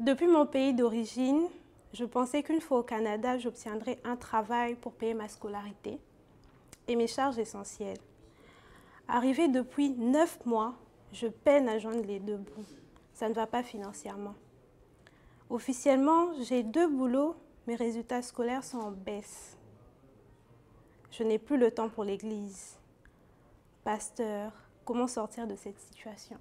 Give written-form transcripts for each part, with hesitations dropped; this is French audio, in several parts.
Depuis mon pays d'origine, je pensais qu'une fois au Canada, j'obtiendrais un travail pour payer ma scolarité et mes charges essentielles. Arrivée depuis 9 mois, je peine à joindre les deux bouts. Ça ne va pas financièrement. Officiellement, j'ai 2 boulots, mes résultats scolaires sont en baisse. Je n'ai plus le temps pour l'église. Pasteur, comment sortir de cette situation?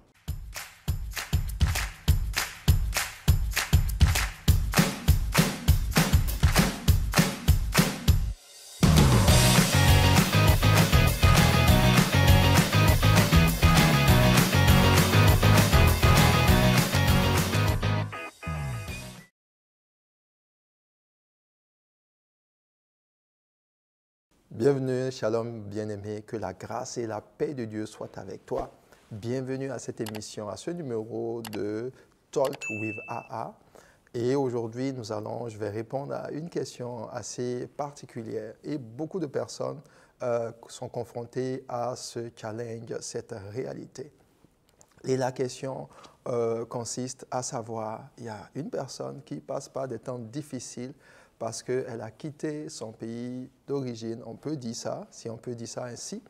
Bienvenue, Shalom bien-aimé, que la grâce et la paix de Dieu soient avec toi. Bienvenue à cette émission, à ce numéro de Talk with AA. Et aujourd'hui, je vais répondre à une question assez particulière. Et beaucoup de personnes sont confrontées à ce challenge, cette réalité. Et la question consiste à savoir, il y a une personne qui passe par des temps difficiles parce qu'elle a quitté son pays d'origine, on peut dire ça, si on peut dire ça ainsi,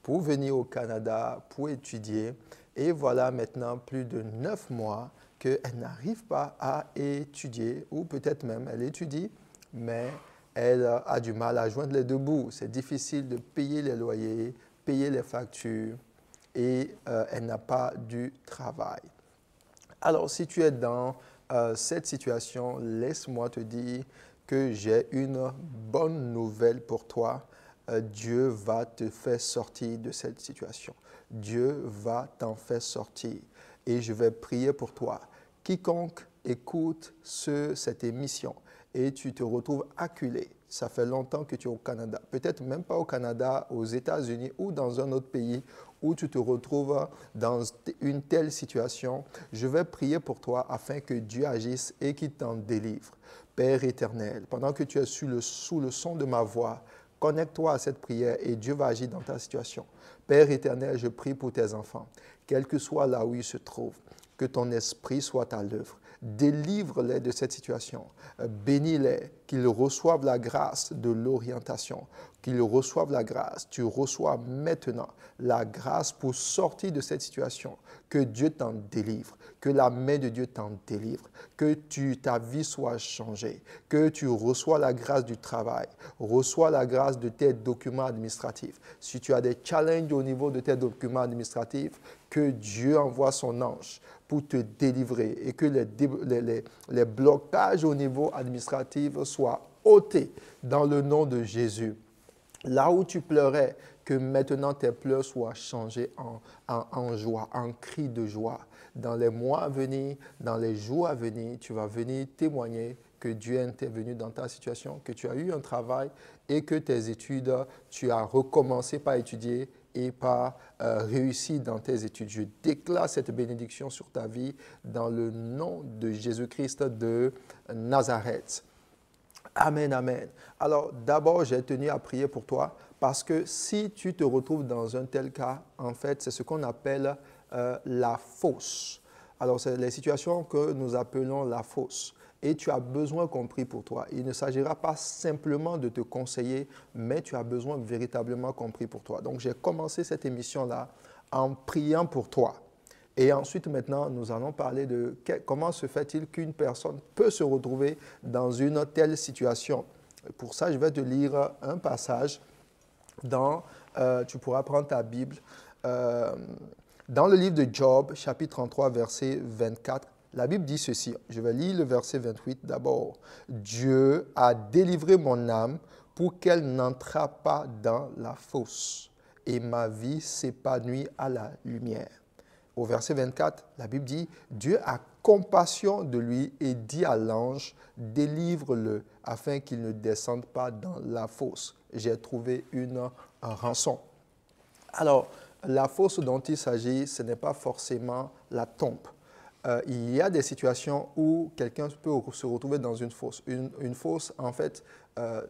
pour venir au Canada, pour étudier. Et voilà maintenant plus de 9 mois qu'elle n'arrive pas à étudier, ou peut-être même elle étudie, mais elle a du mal à joindre les deux bouts. C'est difficile de payer les loyers, payer les factures, et elle n'a pas du travail. Alors, si tu es dans cette situation, laisse-moi te dire que j'ai une bonne nouvelle pour toi. Dieu va te faire sortir de cette situation. Dieu va t'en faire sortir. Et je vais prier pour toi. Quiconque écoute cette émission et tu te retrouves acculé, ça fait longtemps que tu es au Canada, peut-être même pas au Canada, aux États-Unis ou dans un autre pays où tu te retrouves dans une telle situation, je vais prier pour toi afin que Dieu agisse et qu'il t'en délivre. Père éternel, pendant que tu es sous le son de ma voix, connecte-toi à cette prière et Dieu va agir dans ta situation. Père éternel, je prie pour tes enfants, quel que soit là où ils se trouvent, que ton esprit soit à l'œuvre. Délivre-les de cette situation. Bénis-les, qu'ils reçoivent la grâce de l'orientation, qu'ils reçoivent la grâce. Tu reçois maintenant la grâce pour sortir de cette situation. Que Dieu t'en délivre, que la main de Dieu t'en délivre, que ta vie soit changée, que tu reçois la grâce du travail, reçois la grâce de tes documents administratifs. Si tu as des challenges au niveau de tes documents administratifs, que Dieu envoie son ange pour te délivrer et que les blocages au niveau administratif soient ôtés dans le nom de Jésus. Là où tu pleurais, que maintenant tes pleurs soient changés en joie, en cris de joie. Dans les mois à venir, dans les jours à venir, tu vas venir témoigner que Dieu est intervenu dans ta situation, que tu as eu un travail et que tes études, tu as recommencé par étudier et par réussir dans tes études. Je déclare cette bénédiction sur ta vie dans le nom de Jésus-Christ de Nazareth. Amen, amen. Alors d'abord, j'ai tenu à prier pour toi parce que si tu te retrouves dans un tel cas, en fait, c'est ce qu'on appelle la fosse. Alors, c'est les situations que nous appelons la fosse. Et tu as besoin qu'on prie pour toi. Il ne s'agira pas simplement de te conseiller, mais tu as besoin véritablement qu'on prie pour toi. Donc, j'ai commencé cette émission-là en priant pour toi. Et ensuite, maintenant, nous allons parler de comment se fait-il qu'une personne peut se retrouver dans une telle situation. Pour ça, je vais te lire un passage tu pourras prendre ta Bible, dans le livre de Job, chapitre 33, verset 24. La Bible dit ceci, je vais lire le verset 28 d'abord. « Dieu a délivré mon âme pour qu'elle n'entrât pas dans la fosse, et ma vie s'épanouit à la lumière. » Au verset 24, la Bible dit, « Dieu a compassion de lui et dit à l'ange, délivre-le afin qu'il ne descende pas dans la fosse. J'ai trouvé une rançon. » Alors, la fosse dont il s'agit, ce n'est pas forcément la tombe. Il y a des situations où quelqu'un peut se retrouver dans une fosse. Une fosse, en fait,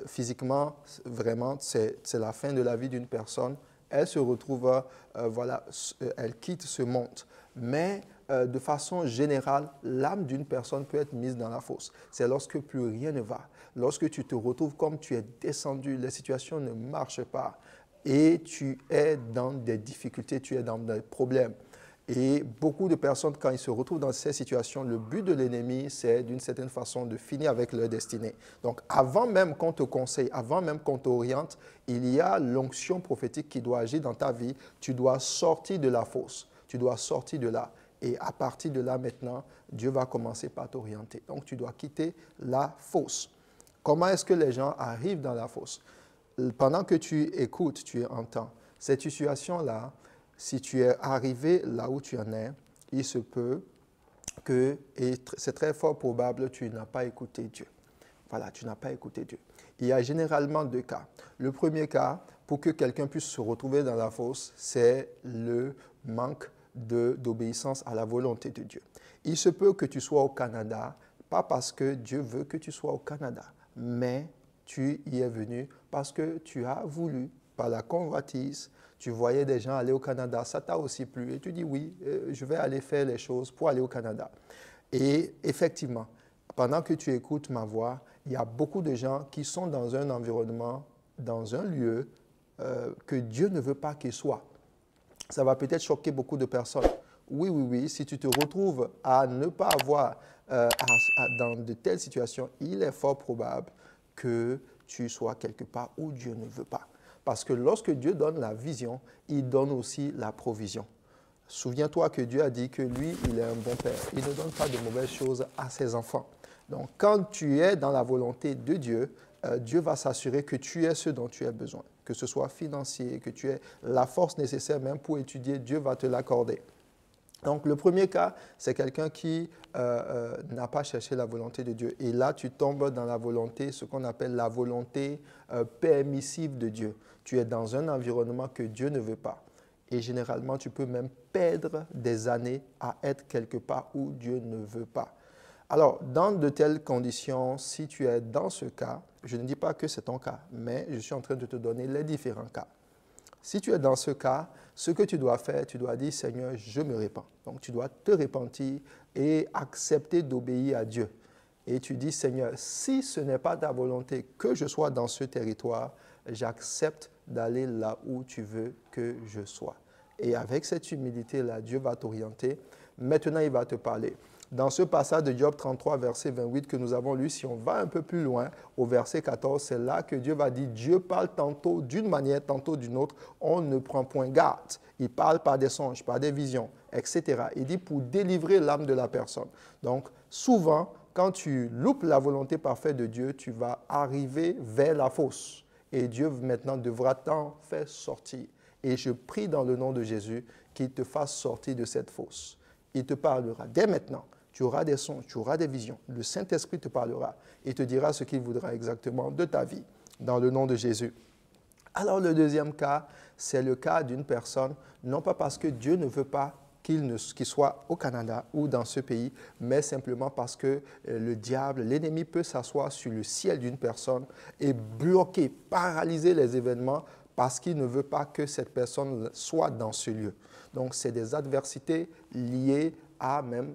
physiquement, vraiment, c'est la fin de la vie d'une personne. Elle se retrouve, elle quitte ce monde. Mais de façon générale, l'âme d'une personne peut être mise dans la fosse. C'est lorsque plus rien ne va, lorsque tu te retrouves comme tu es descendu, les situations ne marchent pas et tu es dans des difficultés, tu es dans des problèmes. Et beaucoup de personnes, quand ils se retrouvent dans ces situations, le but de l'ennemi, c'est d'une certaine façon de finir avec leur destinée. Donc, avant même qu'on te conseille, avant même qu'on t'oriente, il y a l'onction prophétique qui doit agir dans ta vie. Tu dois sortir de la fosse. Tu dois sortir de là. Et à partir de là, maintenant, Dieu va commencer par t'orienter. Donc, tu dois quitter la fosse. Comment est-ce que les gens arrivent dans la fosse? Pendant que tu écoutes, tu entends. Cette situation-là, si tu es arrivé là où tu en es, il se peut que, et c'est très fort probable, tu n'as pas écouté Dieu. Voilà, tu n'as pas écouté Dieu. Il y a généralement deux cas. Le premier cas, pour que quelqu'un puisse se retrouver dans la fosse, c'est le manque d'obéissance à la volonté de Dieu. Il se peut que tu sois au Canada, pas parce que Dieu veut que tu sois au Canada, mais tu y es venu parce que tu as voulu, par la convoitise, tu voyais des gens aller au Canada, ça t'a aussi plu, et tu dis oui, je vais aller faire les choses pour aller au Canada. Et effectivement, pendant que tu écoutes ma voix, il y a beaucoup de gens qui sont dans un environnement, dans un lieu que Dieu ne veut pas qu'ils soient. Ça va peut-être choquer beaucoup de personnes. Oui, si tu te retrouves à ne pas avoir dans de telles situations, il est fort probable que tu sois quelque part où Dieu ne veut pas. Parce que lorsque Dieu donne la vision, il donne aussi la provision. Souviens-toi que Dieu a dit que lui, il est un bon père. Il ne donne pas de mauvaises choses à ses enfants. Donc, quand tu es dans la volonté de Dieu, Dieu va s'assurer que tu aies ce dont tu as besoin. Que ce soit financier, que tu aies la force nécessaire même pour étudier, Dieu va te l'accorder. Donc, le premier cas, c'est quelqu'un qui n'a pas cherché la volonté de Dieu. Et là, tu tombes dans la volonté, ce qu'on appelle la volonté permissive de Dieu. Tu es dans un environnement que Dieu ne veut pas. Et généralement, tu peux même perdre des années à être quelque part où Dieu ne veut pas. Alors, dans de telles conditions, si tu es dans ce cas, je ne dis pas que c'est ton cas, mais je suis en train de te donner les différents cas. Si tu es dans ce cas, ce que tu dois faire, tu dois dire, Seigneur, je me répands. Donc, tu dois te repentir et accepter d'obéir à Dieu. Et tu dis, Seigneur, si ce n'est pas ta volonté que je sois dans ce territoire, j'accepte d'aller là où tu veux que je sois. Et avec cette humilité-là, Dieu va t'orienter. Maintenant, il va te parler. Dans ce passage de Job 33, verset 28 que nous avons lu, si on va un peu plus loin, au verset 14, c'est là que Dieu va dire, Dieu parle tantôt d'une manière, tantôt d'une autre, on ne prend point garde. Il parle par des songes, par des visions, etc. Il dit pour délivrer l'âme de la personne. Donc, souvent, quand tu loupes la volonté parfaite de Dieu, tu vas arriver vers la fosse. Et Dieu maintenant devra t'en faire sortir. Et je prie dans le nom de Jésus qu'il te fasse sortir de cette fosse. Il te parlera dès maintenant. Tu auras des sons, tu auras des visions. Le Saint-Esprit te parlera et te dira ce qu'il voudra exactement de ta vie, dans le nom de Jésus. Alors le deuxième cas, c'est le cas d'une personne, non pas parce que Dieu ne veut pas qu'il soit au Canada ou dans ce pays, mais simplement parce que le diable, l'ennemi peut s'asseoir sur le ciel d'une personne et bloquer, paralyser les événements parce qu'il ne veut pas que cette personne soit dans ce lieu. Donc, c'est des adversités liées à même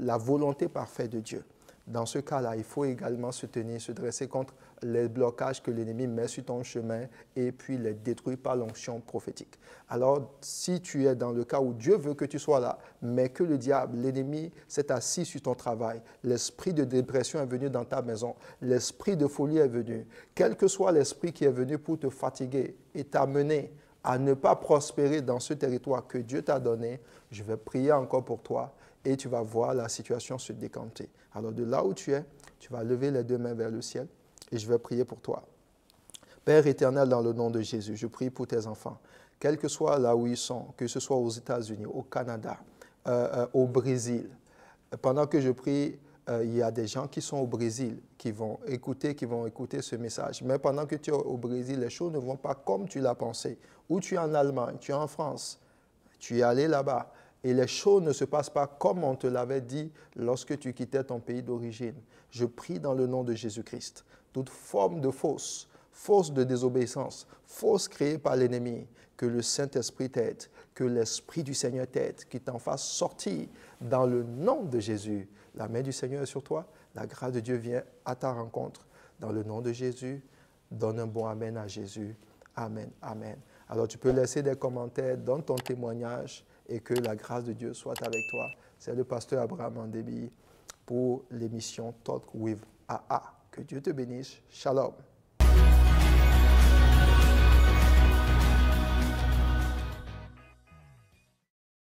la volonté parfaite de Dieu. Dans ce cas-là, il faut également se tenir, se dresser contre les blocages que l'ennemi met sur ton chemin et puis les détruire par l'onction prophétique. Alors, si tu es dans le cas où Dieu veut que tu sois là, mais que le diable, l'ennemi, s'est assis sur ton travail, l'esprit de dépression est venu dans ta maison, l'esprit de folie est venu, quel que soit l'esprit qui est venu pour te fatiguer et t'amener à ne pas prospérer dans ce territoire que Dieu t'a donné, je vais prier encore pour toi et tu vas voir la situation se décanter. Alors de là où tu es, tu vas lever les deux mains vers le ciel et je vais prier pour toi. Père éternel, dans le nom de Jésus, je prie pour tes enfants, quel que soit là où ils sont, que ce soit aux États-Unis, au Canada, au Brésil. Pendant que je prie, il y a des gens qui sont au Brésil, qui vont écouter ce message. Mais pendant que tu es au Brésil, les choses ne vont pas comme tu l'as pensé. Ou tu es en Allemagne, tu es en France, tu es allé là-bas. Et les choses ne se passent pas comme on te l'avait dit lorsque tu quittais ton pays d'origine. Je prie dans le nom de Jésus-Christ. Toute forme de fausse, force de désobéissance, force créée par l'ennemi, que le Saint-Esprit t'aide, que l'Esprit du Seigneur t'aide, qu'il t'en fasse sortir dans le nom de Jésus. La main du Seigneur est sur toi, la grâce de Dieu vient à ta rencontre. Dans le nom de Jésus, donne un bon Amen à Jésus. Amen, Amen. Alors tu peux laisser des commentaires, donne ton témoignage et que la grâce de Dieu soit avec toi. C'est le pasteur Abraham Andébi pour l'émission Talk with AA. Que Dieu te bénisse. Shalom.